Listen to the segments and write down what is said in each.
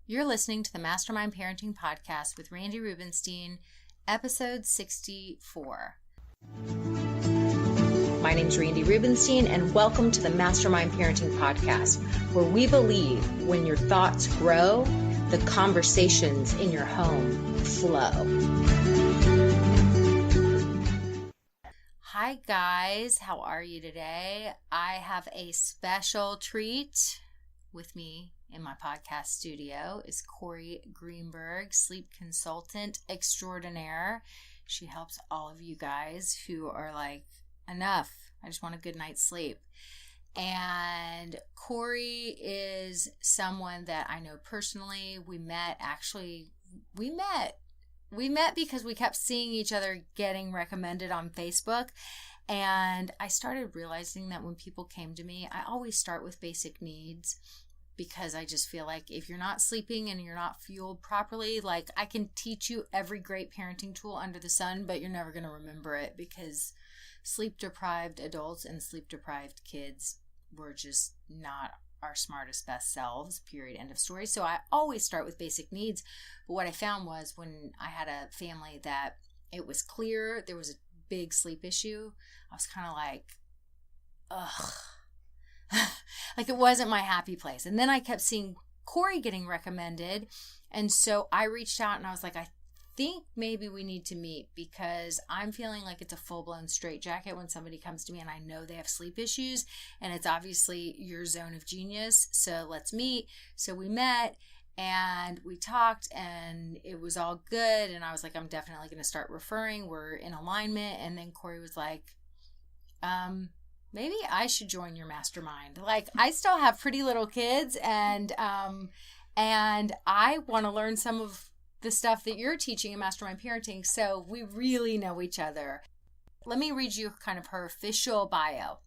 You're listening to the Mastermind Parenting Podcast with Randy Rubenstein, episode 64. My name's Randy Rubenstein, and welcome to the Mastermind Parenting Podcast, where we believe when your thoughts grow, the conversations in your home flow. Hi guys, how are you today? I have a special treat. With me in my podcast studio is Cory Greenberg, sleep consultant extraordinaire. She helps all of you guys who are like, enough, I just want a good night's sleep. And Cory is someone that I know personally. We met because we kept seeing each other getting recommended on Facebook. And I started realizing that when people came to me, I always start with basic needs, because I just feel like if you're not sleeping and you're not fueled properly, like I can teach you every great parenting tool under the sun, but you're never going to remember it, because sleep-deprived adults and sleep-deprived kids were just not our smartest, best selves, period, end of story. So I always start with basic needs. But what I found was when I had a family that it was clear there was a big sleep issue, I was kind of like, ugh. Like it wasn't my happy place. And then I kept seeing Cory getting recommended. And so I reached out and I was like, I think maybe we need to meet, because I'm feeling like it's a full-blown straitjacket when somebody comes to me and I know they have sleep issues, and it's obviously your zone of genius. So let's meet. So we met and we talked and it was all good. And I was like, I'm definitely going to start referring. We're in alignment. And then Cory was like, maybe I should join your mastermind. Like, I still have pretty little kids, and I want to learn some of the stuff that you're teaching in Mastermind Parenting. So we really know each other. Let me read you kind of her official bio.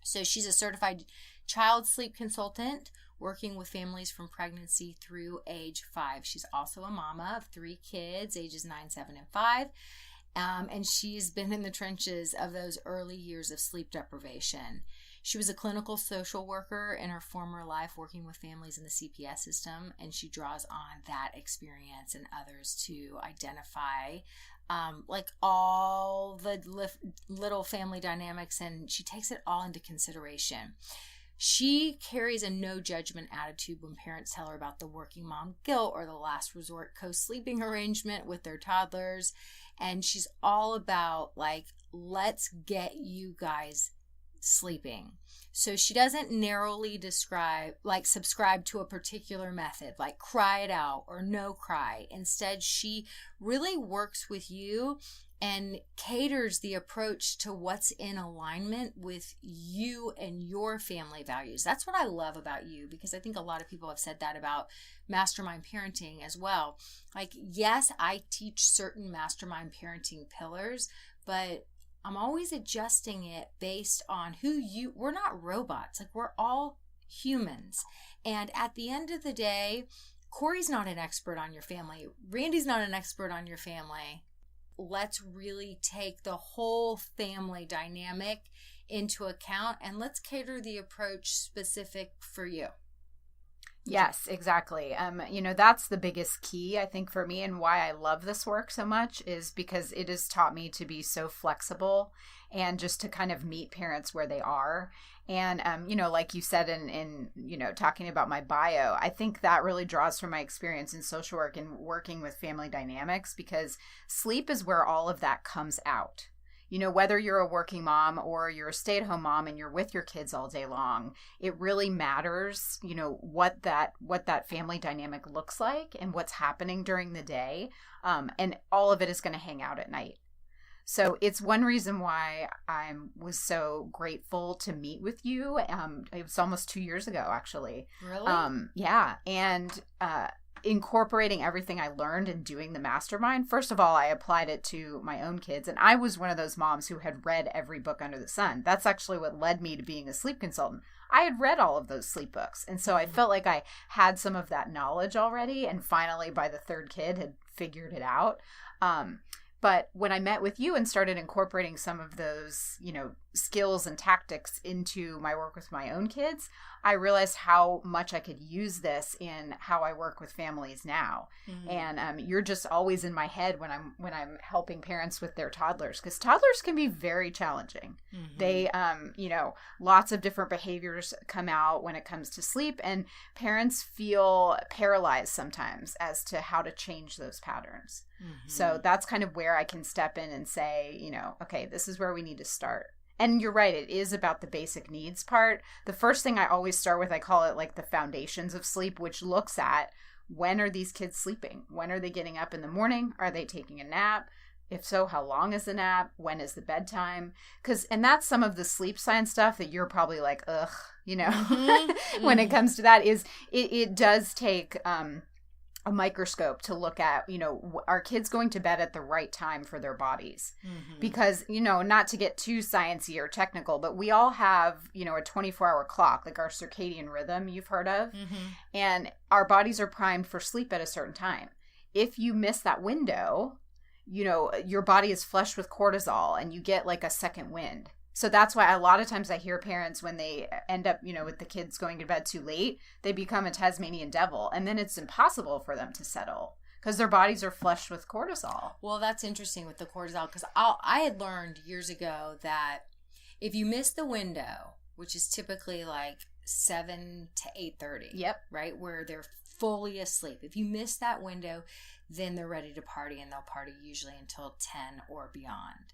So she's a certified child sleep consultant working with families from pregnancy through age 5. She's also a mama of 3 kids, ages 9, 7, and 5. And she's been in the trenches of those early years of sleep deprivation. She was a clinical social worker in her former life working with families in the CPS system, and she draws on that experience and others to identify like all the little family dynamics, and she takes it all into consideration. She carries a no judgment attitude when parents tell her about the working mom guilt or the last resort co-sleeping arrangement with their toddlers. And she's all about like, let's get you guys sleeping. So she doesn't narrowly subscribe to a particular method, like cry it out or no cry. Instead, she really works with you and caters the approach to what's in alignment with you and your family values. That's what I love about you, because I think a lot of people have said that about Mastermind Parenting as well. Like, yes, I teach certain Mastermind Parenting pillars, but I'm always adjusting it based on we're not robots. Like, we're all humans. And at the end of the day, Cory's not an expert on your family. Randy's not an expert on your family. Let's really take the whole family dynamic into account, and let's cater the approach specific for you. Yes, exactly. That's the biggest key, I think, for me, and why I love this work so much is because it has taught me to be so flexible and just to kind of meet parents where they are. And, like you said in talking about my bio, I think that really draws from my experience in social work and working with family dynamics, because sleep is where all of that comes out. Whether you're a working mom or you're a stay-at-home mom and you're with your kids all day long, it really matters, what that family dynamic looks like and what's happening during the day. And all of it is going to hang out at night. So it's one reason why I was so grateful to meet with you. It was almost 2 years ago, actually. Really? Yeah. And incorporating everything I learned in doing the mastermind. First of all, I applied it to my own kids. And I was one of those moms who had read every book under the sun. That's actually what led me to being a sleep consultant. I had read all of those sleep books. And so I felt like I had some of that knowledge already. And finally, by the 3rd kid, had figured it out. But when I met with you and started incorporating some of those, skills and tactics into my work with my own kids, I realized how much I could use this in how I work with families now. Mm-hmm. And you're just always in my head when I'm helping parents with their toddlers, because toddlers can be very challenging. Mm-hmm. They, lots of different behaviors come out when it comes to sleep, and parents feel paralyzed sometimes as to how to change those patterns. Mm-hmm. So that's kind of where I can step in and say, okay, this is where we need to start. And you're right, it is about the basic needs part. The first thing I always start with, I call it like the foundations of sleep, which looks at when are these kids sleeping? When are they getting up in the morning? Are they taking a nap? If so, how long is the nap? When is the bedtime? And that's some of the sleep science stuff that you're probably like, ugh, mm-hmm. when it comes to that, is it does take a microscope to look at, are kids going to bed at the right time for their bodies? Mm-hmm. Because, not to get too sciencey or technical, but we all have, a 24-hour clock, like our circadian rhythm you've heard of. Mm-hmm. And our bodies are primed for sleep at a certain time. If you miss that window, your body is flushed with cortisol and you get like a second wind. So that's why a lot of times I hear parents, when they end up, with the kids going to bed too late, they become a Tasmanian devil. And then it's impossible for them to settle because their bodies are flushed with cortisol. Well, that's interesting with the cortisol, because I had learned years ago that if you miss the window, which is typically like 7 to 8:30, yep, right, where they're fully asleep. If you miss that window, then they're ready to party, and they'll party usually until 10 or beyond.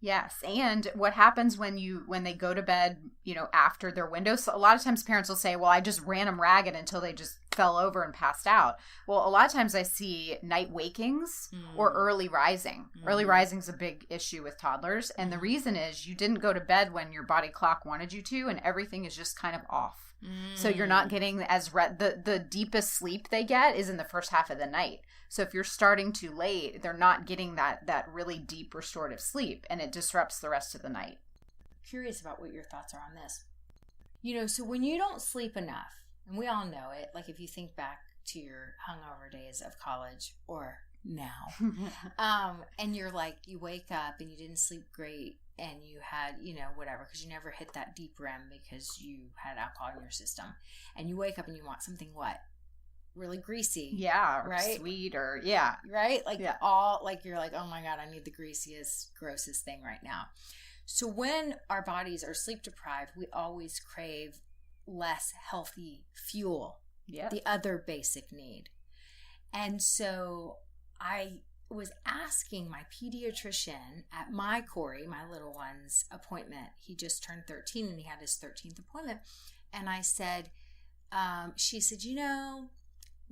Yes. And what happens when they go to bed, after their window? So a lot of times parents will say, well, I just ran them ragged until they just fell over and passed out. Well, a lot of times I see night wakings or early rising. Early rising is a big issue with toddlers. And the reason is you didn't go to bed when your body clock wanted you to, and everything is just kind of off. So you're not getting the deepest sleep they get is in the first half of the night. So if you're starting too late, they're not getting that really deep restorative sleep, and it disrupts the rest of the night. Curious about what your thoughts are on this. So when you don't sleep enough, and we all know it, like if you think back to your hungover days of college or now, and you're like, you wake up and you didn't sleep great, and you had, whatever, because you never hit that deep REM because you had alcohol in your system, and you wake up and you want something what? Really greasy. Yeah. Or right? Sweet or, yeah. Right? Like you're like, oh my God, I need the greasiest, grossest thing right now. So when our bodies are sleep deprived, we always crave less healthy fuel. Yeah. The other basic need. And so I was asking my pediatrician at my Cory, my little one's appointment. He just turned 13 and he had his 13th appointment. And I said, she said,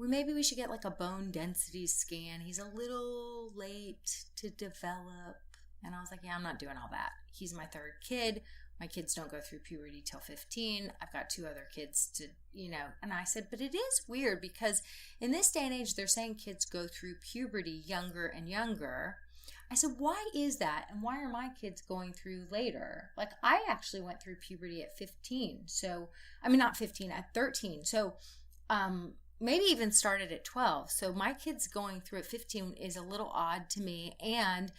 maybe we should get like a bone density scan. He's a little late to develop. And I was like, yeah, I'm not doing all that. He's my third kid. My kids don't go through puberty till 15. I've got 2 other kids to, and I said, but it is weird because in this day and age, they're saying kids go through puberty younger and younger. I said, why is that? And why are my kids going through later? Like I actually went through puberty at 15. So, not 15, at 13. So, maybe even started at 12. So my kids going through at 15 is a little odd to me. And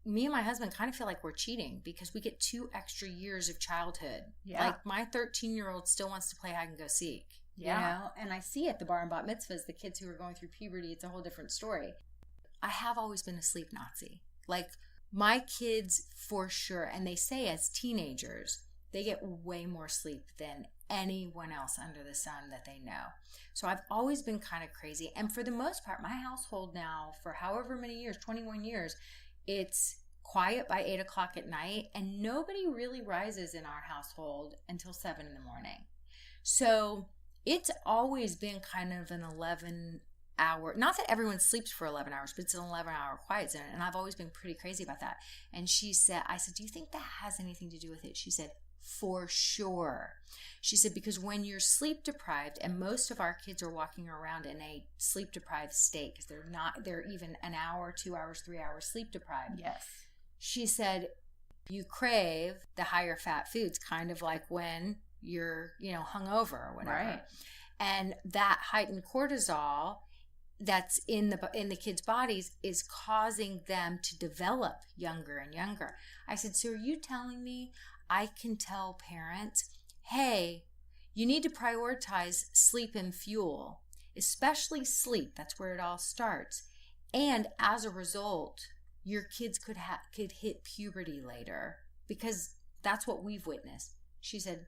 me and my husband kind of feel like we're cheating because we get 2 extra years of childhood. Yeah. Like my 13-year-old still wants to play hide and go seek. Yeah. And I see at the bar and bat mitzvahs, the kids who are going through puberty, it's a whole different story. I have always been a sleep Nazi. Like my kids for sure. And they say as teenagers, they get way more sleep than anyone else under the sun that they know. So I've always been kind of crazy. And for the most part, my household now, for however many years, 21 years, it's quiet by 8 o'clock at night. And nobody really rises in our household until 7 in the morning. So it's always been kind of an 11-hour, not that everyone sleeps for 11 hours, but it's an 11-hour quiet zone. And I've always been pretty crazy about that. And I said, do you think that has anything to do with it? She said, for sure. She said, because when you're sleep deprived, and most of our kids are walking around in a sleep deprived state because they're even an hour, 2 hours, 3 hours sleep deprived. Yes. She said, you crave the higher fat foods, kind of like when you're, hungover or whatever. Right. And that heightened cortisol that's in the kids' bodies is causing them to develop younger and younger. I said, so are you telling me I can tell parents, hey, you need to prioritize sleep and fuel, especially sleep. That's where it all starts. And as a result, your kids could hit puberty later, because that's what we've witnessed. She said,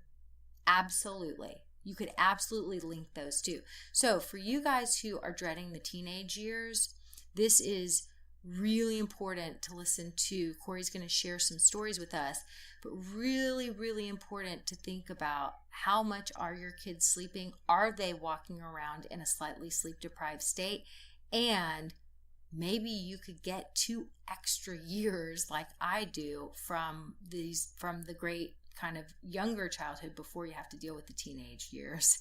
absolutely. You could absolutely link those two. So for you guys who are dreading the teenage years, this is really important to listen to. Cory's going to share some stories with us, but really, really important to think about how much are your kids sleeping? Are they walking around in a slightly sleep deprived state? And maybe you could get 2 extra years like I do from the great kind of younger childhood before you have to deal with the teenage years,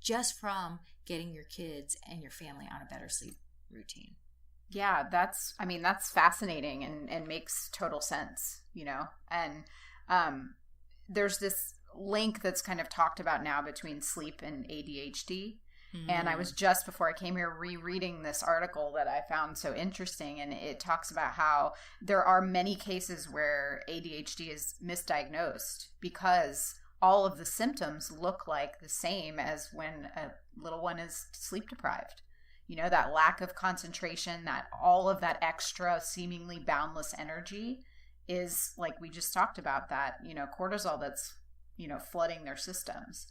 just from getting your kids and your family on a better sleep routine. Yeah, that's fascinating and makes total sense, and there's this link that's kind of talked about now between sleep and ADHD. Mm-hmm. And I was just, before I came here, rereading this article that I found so interesting. And it talks about how there are many cases where ADHD is misdiagnosed because all of the symptoms look like the same as when a little one is sleep deprived. That lack of concentration, that all of that extra seemingly boundless energy is, like we just talked about, that, cortisol that's, flooding their systems.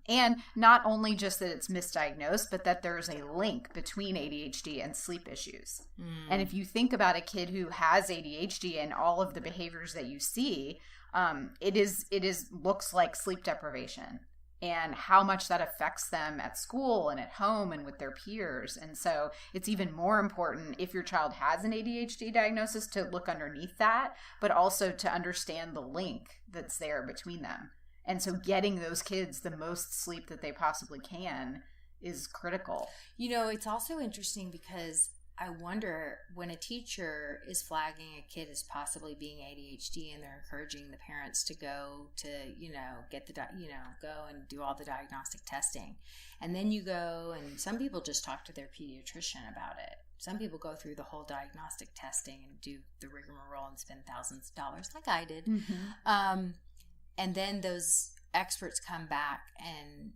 And not only just that it's misdiagnosed, but that there's a link between ADHD and sleep issues. And if you think about a kid who has ADHD and all of the behaviors that you see, it looks like sleep deprivation, and how much that affects them at school and at home and with their peers. And so it's even more important, if your child has an ADHD diagnosis, to look underneath that, but also to understand the link that's there between them. And so getting those kids the most sleep that they possibly can is critical. It's also interesting because I wonder, when a teacher is flagging a kid as possibly being ADHD and they're encouraging the parents to go to, get go and do all the diagnostic testing. And then you go, and some people just talk to their pediatrician about it. Some people go through the whole diagnostic testing and do the rigmarole and spend thousands of dollars like I did. Mm-hmm. And then those experts come back and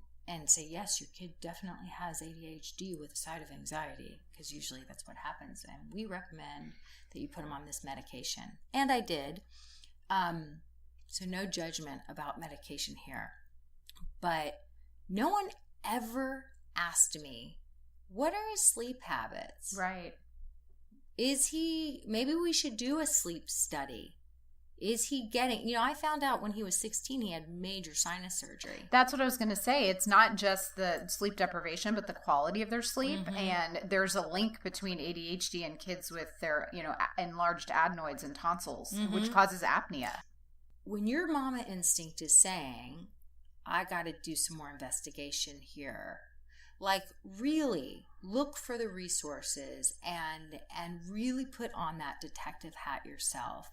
say, yes, your kid definitely has ADHD with a side of anxiety, because usually that's what happens. And we recommend that you put them on this medication. And I did. So no judgment about medication here. But no one ever asked me, what are his sleep habits? Right. Maybe we should do a sleep study. Is he getting, I found out when he was 16, he had major sinus surgery. That's what I was going to say. It's not just the sleep deprivation, but the quality of their sleep. Mm-hmm. And there's a link between ADHD and kids with their, enlarged adenoids and tonsils, mm-hmm. which causes apnea. When your mama instinct is saying, I got to do some more investigation here, like really look for the resources and really put on that detective hat yourself.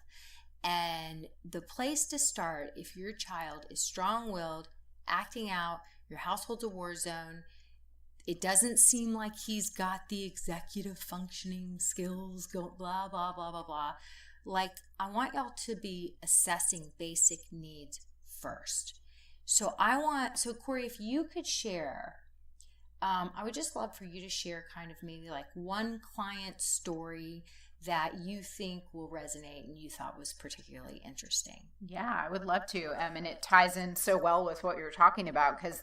And the place to start, if your child is strong-willed, acting out, your household's a war zone, it doesn't seem like he's got the executive functioning skills, blah, blah, blah, blah, blah. Like, I want y'all to be assessing basic needs first. So Cory, if you could share, I would just love for you to share kind of maybe like one client story that you think will resonate and you thought was particularly interesting. Yeah, I would love to. And it ties in so well with what you're talking about, because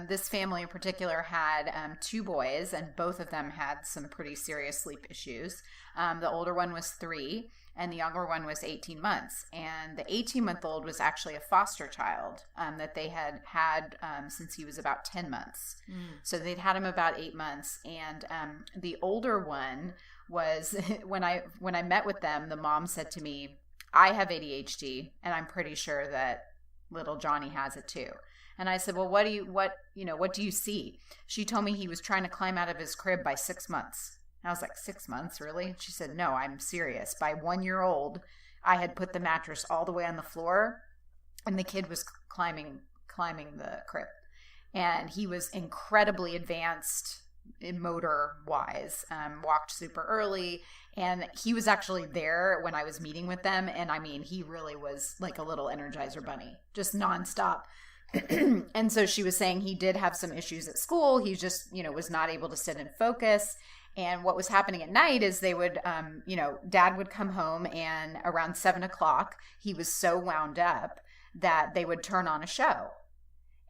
this family in particular had 2 boys, and both of them had some pretty serious sleep issues. The older one was 3 and the younger one was 18 months. And the 18-month-old was actually a foster child that they had since he was about 10 months. So they'd had him about 8 months. And the older one was, when I met with them, the mom said to me, I have ADHD and I'm pretty sure that little Johnny has it too. And I said, well, what do you see? She told me he was trying to climb out of his crib by 6 months. And I was like, 6 months, really? She said, no, I'm serious. By 1 year old, I had put the mattress all the way on the floor and the kid was climbing the crib. And he was incredibly advanced motor wise, walked super early. And he was actually there when I was meeting with them. And I mean, he really was like a little Energizer bunny, just nonstop. And so she was saying he did have some issues at school. He just, was not able to sit and focus. And what was happening at night is they would, Dad would come home, and around 7:00, he was so wound up that they would turn on a show.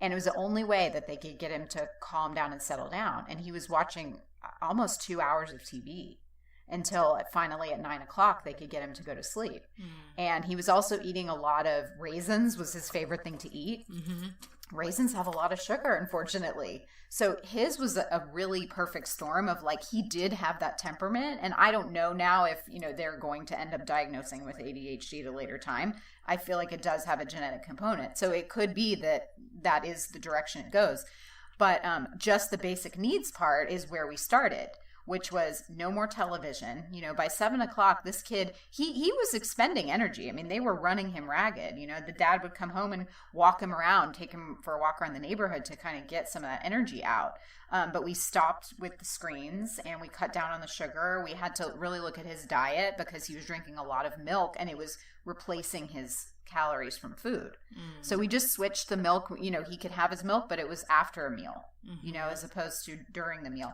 And it was the only way that they could get him to calm down and settle down. And he was watching almost 2 hours of TV until finally at 9:00 they could get him to go to sleep. And he was also eating a lot of raisins, was his favorite thing to eat. Raisins have a lot of sugar, unfortunately. So his was a really perfect storm of like, he did have that temperament. And I don't know now if, they're going to end up diagnosing with ADHD at a later time. I feel like it does have a genetic component. So it could be that is the direction it goes. But just the basic needs part is where we started, which was no more television. By 7:00, this kid, he was expending energy. I mean, they were running him ragged. The dad would come home and walk him around, take him for a walk around the neighborhood to kind of get some of that energy out. But we stopped with the screens and we cut down on the sugar. We had to really look at his diet because he was drinking a lot of milk and it was replacing his calories from food. So we just switched the milk. He could have his milk, but it was after a meal, as opposed to during the meal.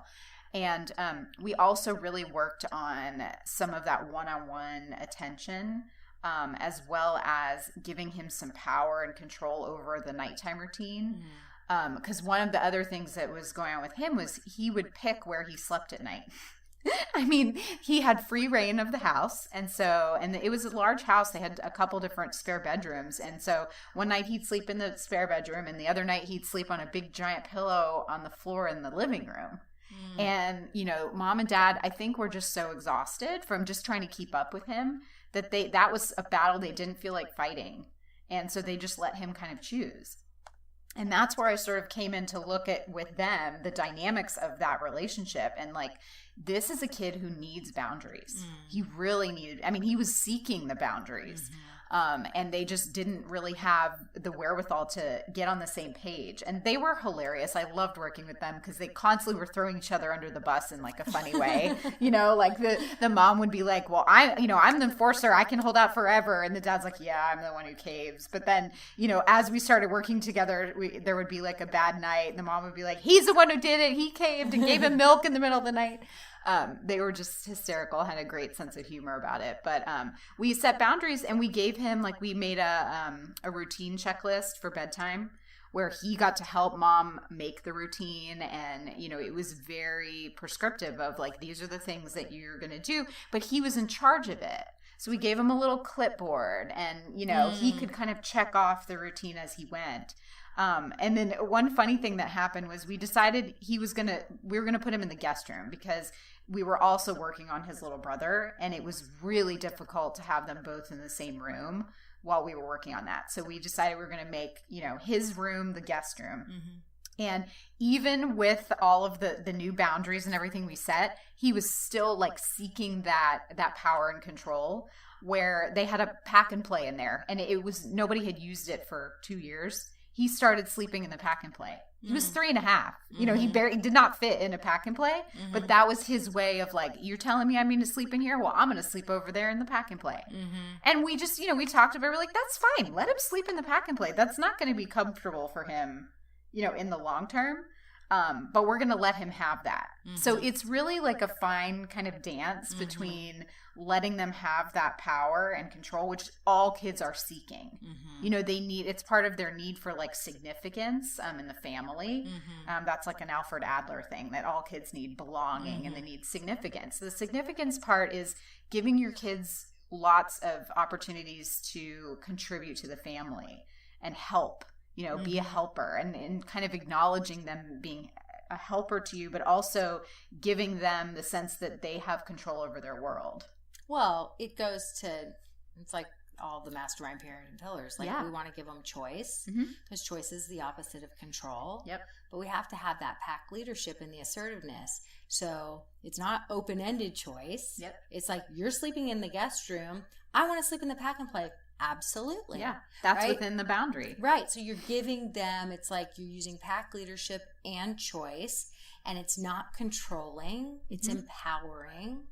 And we also really worked on some of that one-on-one attention, as well as giving him some power and control over the nighttime routine. Because one of the other things that was going on with him was he would pick where he slept at night. I mean, he had free reign of the house. And it was a large house. They had a couple different spare bedrooms. And so one night he'd sleep in the spare bedroom, and the other night he'd sleep on a big giant pillow on the floor in the living room. And, mom and dad, I think, were just so exhausted from just trying to keep up with him that was a battle they didn't feel like fighting. And so they just let him kind of choose. And that's where I sort of came in to look at with them the dynamics of that relationship. And like, this is a kid who needs boundaries. He really needed, he was seeking the boundaries. And they just didn't really have the wherewithal to get on the same page. And they were hilarious. I loved working with them because they constantly were throwing each other under the bus in like a funny way. Like the mom would be like, well, I'm the enforcer. I can hold out forever. And the dad's like, yeah, I'm the one who caves. But then, as we started working together, there would be like a bad night. And the mom would be like, he's the one who did it. He caved and gave him milk in the middle of the night. They were just hysterical, had a great sense of humor about it. But we set boundaries, and we gave him, like, we made a routine checklist for bedtime where he got to help mom make the routine. And, it was very prescriptive of like, these are the things that you're going to do. But he was in charge of it. So we gave him a little clipboard, and, he could kind of check off the routine as he went. And then one funny thing that happened was we decided we were going to put him in the guest room because we were also working on his little brother, and it was really difficult to have them both in the same room while we were working on that. So we decided we were going to make, his room the guest room. And even with all of the new boundaries and everything we set, he was still like seeking that power and control, where they had a pack and play in there, and nobody had used it for 2 years. He started sleeping in the pack and play. He was 3.5. He did not fit in a pack and play, but that was his way of like, you're telling me I'm going to sleep in here? Well, I'm going to sleep over there in the pack and play. And we just, we talked about it. We're like, that's fine. Let him sleep in the pack and play. That's not going to be comfortable for him, in the long term. But we're going to let him have that. So it's really like a fine kind of dance between letting them have that power and control, which all kids are seeking. It's part of their need for like significance in the family. That's like an Alfred Adler thing, that all kids need belonging and they need significance. The significance part is giving your kids lots of opportunities to contribute to the family and help. Be a helper, and kind of acknowledging them being a helper to you, but also giving them the sense that they have control over their world. Well, it's like all the mastermind parenting pillars. Like, we want to give them choice, because choice is the opposite of control. Yep. But we have to have that pack leadership and the assertiveness. So it's not open-ended choice. Yep. It's like, you're sleeping in the guest room. I want to sleep in the pack and play. Absolutely. Yeah. That's right? Within the boundary. Right. So you're giving them, it's like you're using pack leadership and choice. And it's not controlling, it's empowering.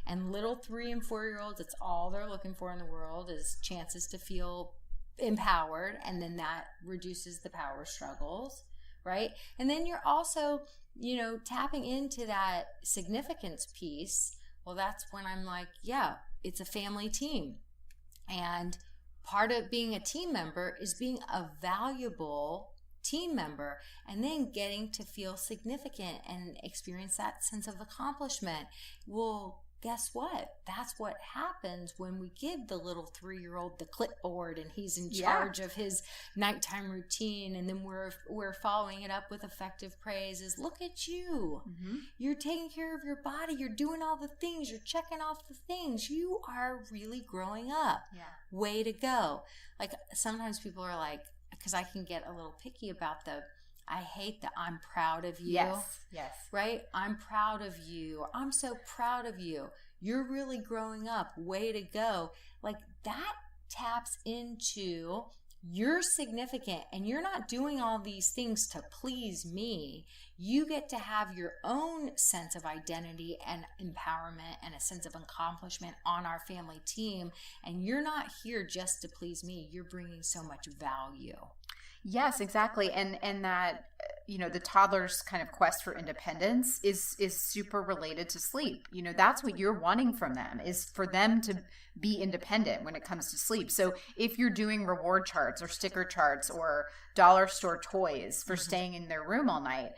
And little 3 and 4-year-olds, it's all they're looking for in the world is chances to feel empowered. And then that reduces the power struggles, right? And then you're also, tapping into that significance piece. Well, that's when I'm like, yeah, it's a family team. And part of being a team member is being a valuable team member and then getting to feel significant and experience that sense of accomplishment. Well, guess what? That's what happens when we give the little 3-year-old the clipboard and he's in charge of his nighttime routine. And then we're following it up with effective praise is look at you. You're taking care of your body. You're doing all the things. You're checking off the things. You are really growing up. Yeah. Way to go. Like sometimes people are like, because I can get a little picky about I hate the I'm proud of you. Yes. Right? I'm proud of you. I'm so proud of you. You're really growing up. Way to go. Like that taps into you're significant and you're not doing all these things to please me. You get to have your own sense of identity and empowerment and a sense of accomplishment on our family team. And you're not here just to please me. You're bringing so much value. Yes, exactly. And that, the toddler's kind of quest for independence is super related to sleep. That's what you're wanting from them is for them to be independent when it comes to sleep. So if you're doing reward charts or sticker charts or dollar store toys for staying in their room all night,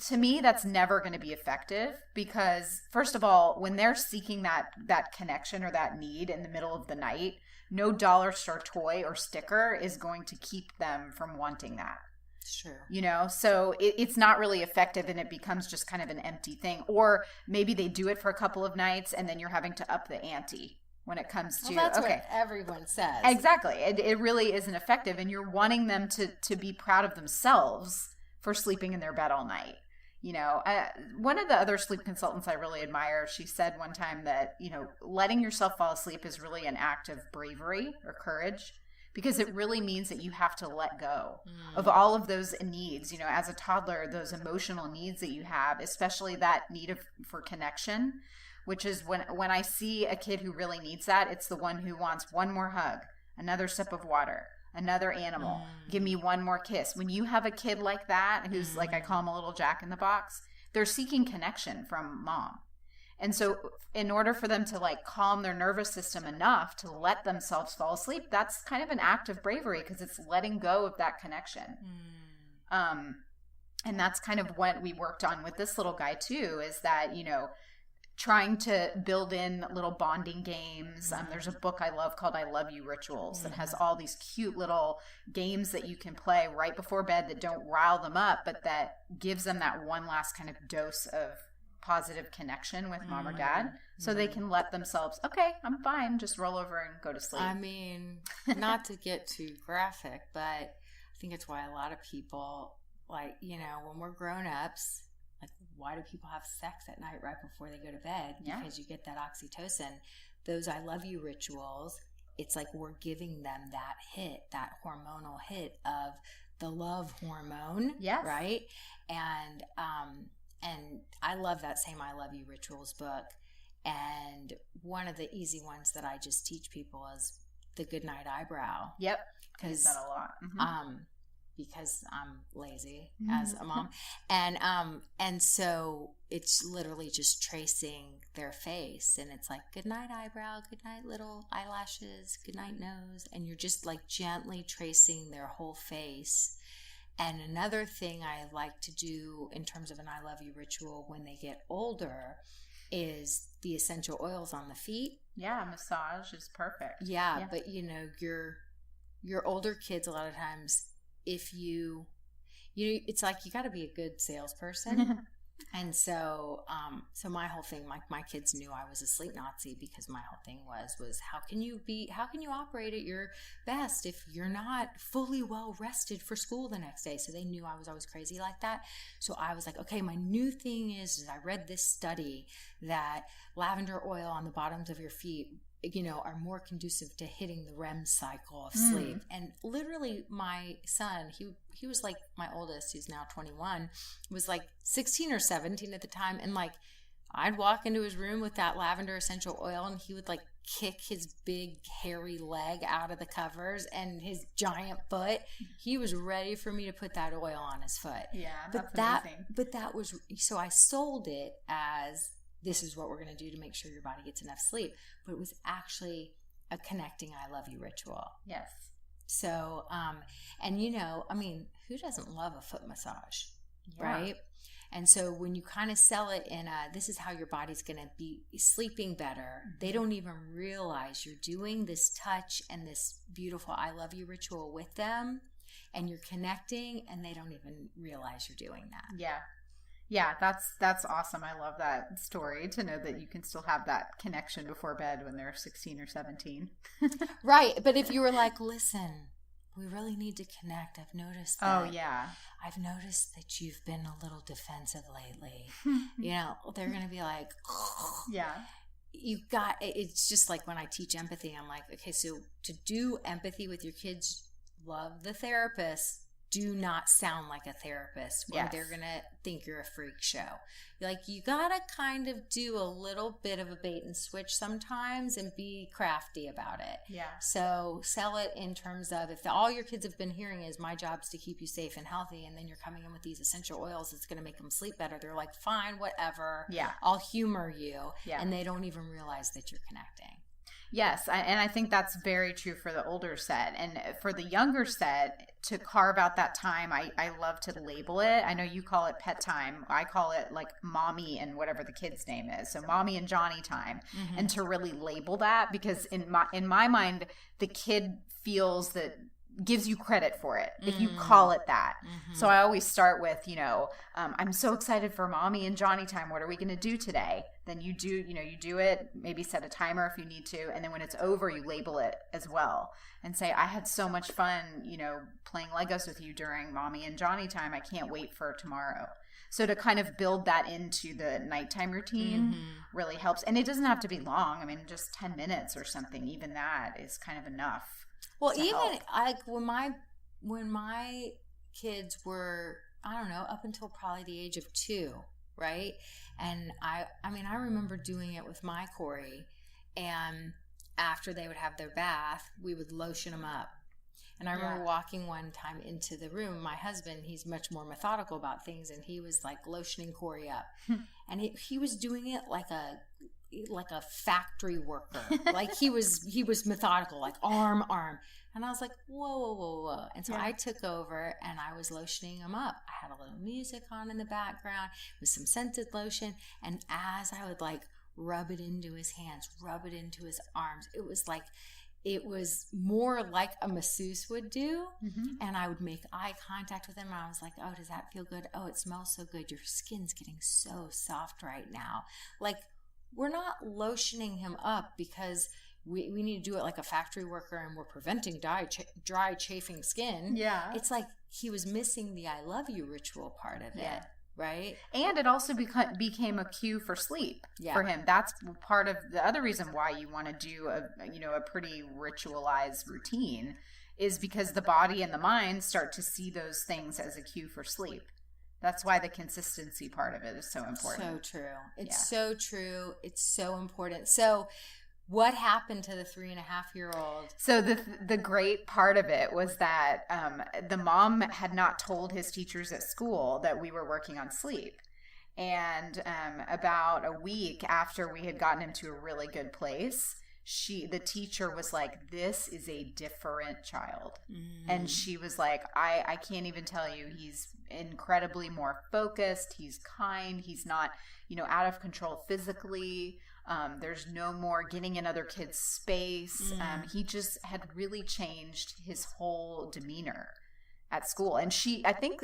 to me, that's never going to be effective because first of all, when they're seeking that connection or that need in the middle of the night, no dollar store toy or sticker is going to keep them from wanting that. Sure. So it's not really effective and it becomes just kind of an empty thing. Or maybe they do it for a couple of nights and then you're having to up the ante when it comes to, that's what everyone says. Exactly. It really isn't effective and you're wanting them to be proud of themselves for sleeping in their bed all night. One of the other sleep consultants I really admire, she said one time that, letting yourself fall asleep is really an act of bravery or courage because it really means that you have to let go of all of those needs, as a toddler, those emotional needs that you have, especially that need for connection, which is when I see a kid who really needs that, it's the one who wants one more hug, another sip of water, another animal, give me one more kiss. When you have a kid like that, who's like, I call him a little Jack in the Box, they're seeking connection from mom. And so in order for them to calm their nervous system enough to let themselves fall asleep, that's kind of an act of bravery because it's letting go of that connection. And that's kind of what we worked on with this little guy too, is that, trying to build in little bonding games. There's a book I love called I Love You Rituals that has all these cute little games that you can play right before bed that don't rile them up, but that gives them that one last kind of dose of positive connection with mom or dad so they can let themselves, okay, I'm fine, just roll over and go to sleep. I mean, not to get too graphic, but I think it's why a lot of people, when we're grown-ups, why do people have sex at night right before they go to bed? Because you get that oxytocin. Those I love you rituals, it's like we're giving them that hit, that hormonal hit of the love hormone, right? And I love that same I Love You Rituals book. And one of the easy ones that I just teach people is the goodnight eyebrow. Yep. I use that a lot. Because I'm lazy as a mom. And so it's literally just tracing their face. And it's like, good night eyebrow, good night little eyelashes, good night nose. And you're just gently tracing their whole face. And another thing I like to do in terms of an I love you ritual when they get older is the essential oils on the feet. Yeah, massage is perfect. Yeah. But your older kids a lot of times, if it's like you got to be a good salesperson. And so my whole thing, my kids knew I was a sleep Nazi because my whole thing was how can you operate at your best if you're not fully well rested for school the next day? So they knew I was always crazy like that. So I was like, okay, my new thing is I read this study that lavender oil on the bottoms of your feet are more conducive to hitting the REM cycle of sleep. And literally my son, he was like my oldest, who's now 21, was like 16 or 17 at the time. And like, I'd walk into his room with that lavender essential oil and he would like kick his big hairy leg out of the covers and his giant foot. He was ready for me to put that oil on his foot. Yeah, that's amazing. But that was, so I sold it as, this is what we're going to do to make sure your body gets enough sleep. But it was actually a connecting I love you ritual. Yes. So, and who doesn't love a foot massage, right? And so when you kind of sell it in this is how your body's going to be sleeping better, they don't even realize you're doing this touch and this beautiful I love you ritual with them, and you're connecting, and they don't even realize you're doing that. Yeah. Yeah, that's awesome. I love that story, to know that you can still have that connection before bed when they're 16 or 17. Right. But if you were like, listen, we really need to connect. I've noticed that. Oh, yeah. I've noticed that you've been a little defensive lately. They're going to be like, oh. Yeah. It's just like when I teach empathy, I'm like, okay, so to do empathy with your kids, love the therapist. Do not sound like a therapist, or they're going to think you're a freak show. Like, you got to kind of do a little bit of a bait and switch sometimes and be crafty about it. Yeah. So sell it in terms of, if all your kids have been hearing is my job's to keep you safe and healthy, and then you're coming in with these essential oils that's going to make them sleep better, they're like, fine, whatever. Yeah. I'll humor you. Yeah. And they don't even realize that you're connecting. Yes, and I think that's very true for the older set. And for the younger set, to carve out that time, I love to label it. I know you call it pet time. I call it like mommy and whatever the kid's name is. So mommy and Johnny time. Mm-hmm. And to really label that, because in my mind, the kid feels that, gives you credit for it if you call it that. Mm-hmm. So I always start with, I'm so excited for mommy and Johnny time. What are we going to do today? Then you do it, maybe set a timer if you need to. And then when it's over, you label it as well and say, I had so much fun, playing Legos with you during mommy and Johnny time. I can't wait for tomorrow. So to kind of build that into the nighttime routine really helps. And it doesn't have to be long. I mean, just 10 minutes or something, even that is kind of enough. Well, even when my kids were, I don't know, up until probably the age of 2, right? And I remember doing it with my Cory, and after they would have their bath, we would lotion them up. And I remember walking one time into the room, my husband, he's much more methodical about things, and he was like lotioning Cory up. And he was doing it like a factory worker. Like he was methodical, like arm. And I was like, whoa. And so I took over and I was lotioning him up. I had a little music on in the background with some scented lotion. And as I would like rub it into his hands, rub it into his arms, it was more like a masseuse would do. Mm-hmm. And I would make eye contact with him. And I was like, oh, does that feel good? Oh, it smells so good. Your skin's getting so soft right now. Like, we're not lotioning him up because we need to do it like a factory worker and we're preventing dry chafing skin. Yeah. It's like he was missing the I love you ritual part of it. Right? And it also became a cue for sleep for him. That's part of the other reason why you want to do a pretty ritualized routine, is because the body and the mind start to see those things as a cue for sleep. That's why the consistency part of it is so important. So true. It's so true. It's so important. So what happened to the 3.5-year-old? So the great part of it was that the mom had not told his teachers at school that we were working on sleep. And about a week after we had gotten him to a really good place, the teacher was like, this is a different child. And she was like, I can't even tell you, he's incredibly more focused. He's kind. He's not, out of control physically. There's no more getting in other kids' space. He just had really changed his whole demeanor at school. And I think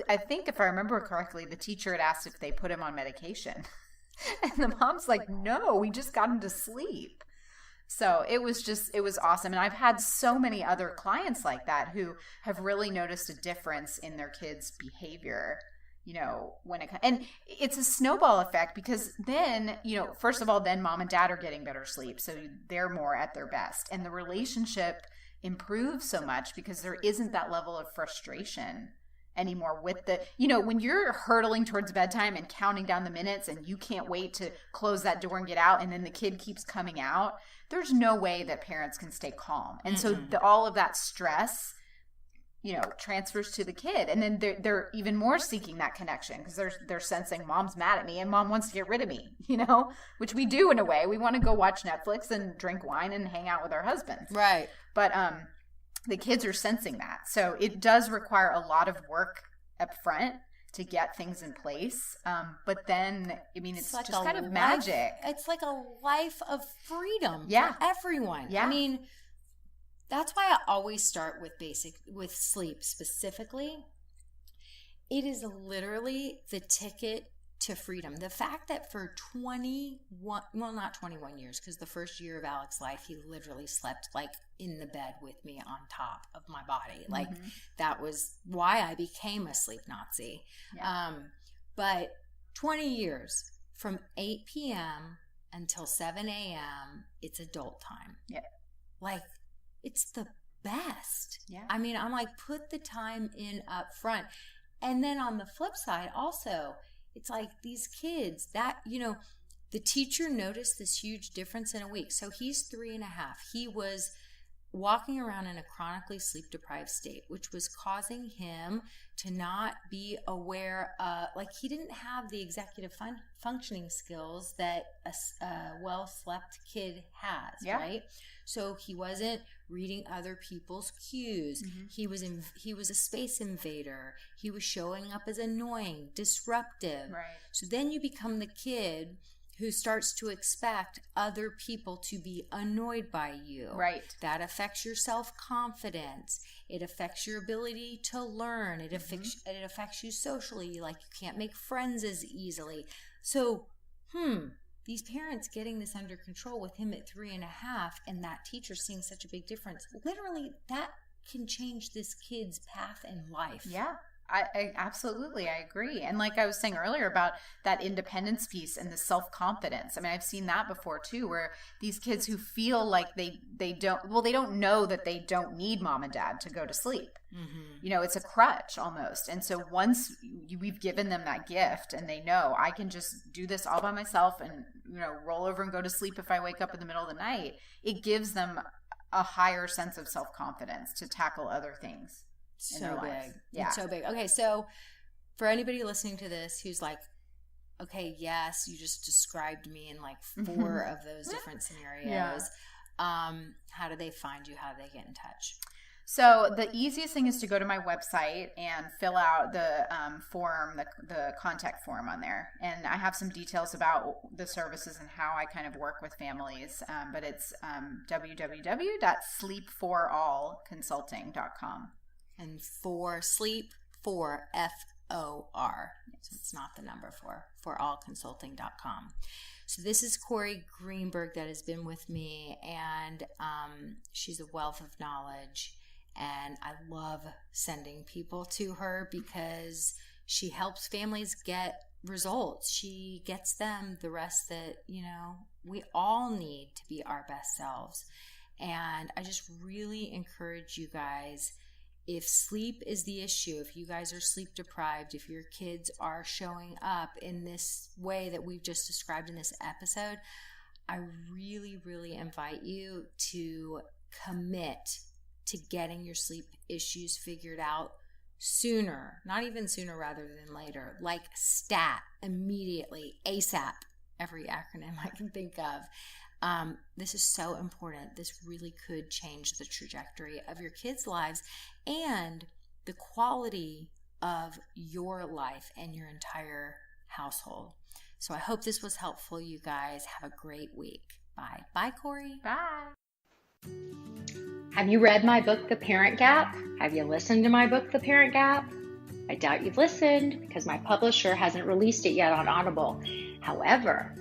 if I remember correctly, the teacher had asked if they put him on medication. And the mom's like, no, we just got him to sleep. So it was awesome. And I've had so many other clients like that who have really noticed a difference in their kids' behavior, and it's a snowball effect, because then, first of all, then mom and dad are getting better sleep. So they're more at their best, and the relationship improves so much because there isn't that level of frustration anymore with when you're hurtling towards bedtime and counting down the minutes and you can't wait to close that door and get out, and then the kid keeps coming out. There's no way that parents can stay calm. And so all of that stress, transfers to the kid, and then they're even more seeking that connection because they're sensing mom's mad at me and mom wants to get rid of me, which we do in a way. We want to go watch Netflix and drink wine and hang out with our husbands. Right. But the kids are sensing that. So it does require a lot of work up front to get things in place. But then, it's like just kind of magic. It's like a life of freedom for everyone. Yeah. That's why I always start with sleep specifically. It is literally the ticket to freedom. The fact that for not 21 years, because the first year of Alex's life, he literally slept like in the bed with me on top of my body. Like that was why I became a sleep Nazi. Yeah. But 20 years from 8 p.m. until 7 a.m., it's adult time. Yeah. Like, it's the best. Yeah. I'm like, put the time in up front. And then on the flip side, also, it's like these kids that, the teacher noticed this huge difference in a week. So he's 3.5. He was walking around in a chronically sleep deprived state, which was causing him to not be aware, he didn't have the executive functioning skills that a well-slept kid has, right? So he wasn't reading other people's cues. Mm-hmm. He was a space invader. He was showing up as annoying, disruptive. Right. So then you become the kid who starts to expect other people to be annoyed by you. Right. That affects your self-confidence. It affects your ability to learn. It affects you socially. Like, you can't make friends as easily. So, these parents getting this under control with him at 3.5, and that teacher seeing such a big difference, literally that can change this kid's path in life. Yeah. I absolutely, I agree. And like I was saying earlier about that independence piece and the self-confidence. I've seen that before too, where these kids who feel like they don't know that they don't need mom and dad to go to sleep. Mm-hmm. It's a crutch almost. And so once we've given them that gift and they know I can just do this all by myself and, roll over and go to sleep if I wake up in the middle of the night, it gives them a higher sense of self-confidence to tackle other things. So big. Yeah. It's so big. Okay, so for anybody listening to this who's like, okay, yes, you just described me in like 4 of those different scenarios. How do they find you? How do they get in touch? So the easiest thing is to go to my website and fill out the form, the contact form on there. And I have some details about the services and how I kind of work with families. But it's www.sleep4allconsulting.com. And for sleep, for FOR. So it's not the number for allconsulting.com. So this is Cory Greenberg that has been with me, and she's a wealth of knowledge. And I love sending people to her because she helps families get results. She gets them the rest that, we all need to be our best selves. And I just really encourage you guys, if sleep is the issue, if you guys are sleep deprived, if your kids are showing up in this way that we've just described in this episode, I really, really invite you to commit to getting your sleep issues figured out sooner, not even sooner rather than later, like STAT, immediately, ASAP, every acronym I can think of. This is so important. This really could change the trajectory of your kids' lives and the quality of your life and your entire household. So I hope this was helpful, you guys. Have a great week. Bye. Bye, Cory. Bye. Have you read my book, The Parent Gap? Have you listened to my book, The Parent Gap? I doubt you've listened because my publisher hasn't released it yet on Audible. However,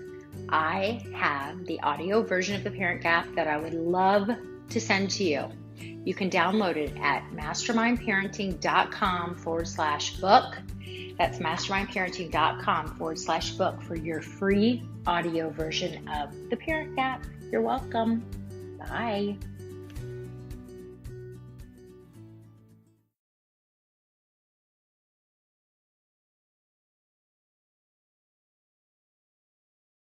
I have the audio version of The Parent Gap that I would love to send to you. You can download it at mastermindparenting.com/book. That's mastermindparenting.com/book for your free audio version of The Parent Gap. You're welcome. Bye.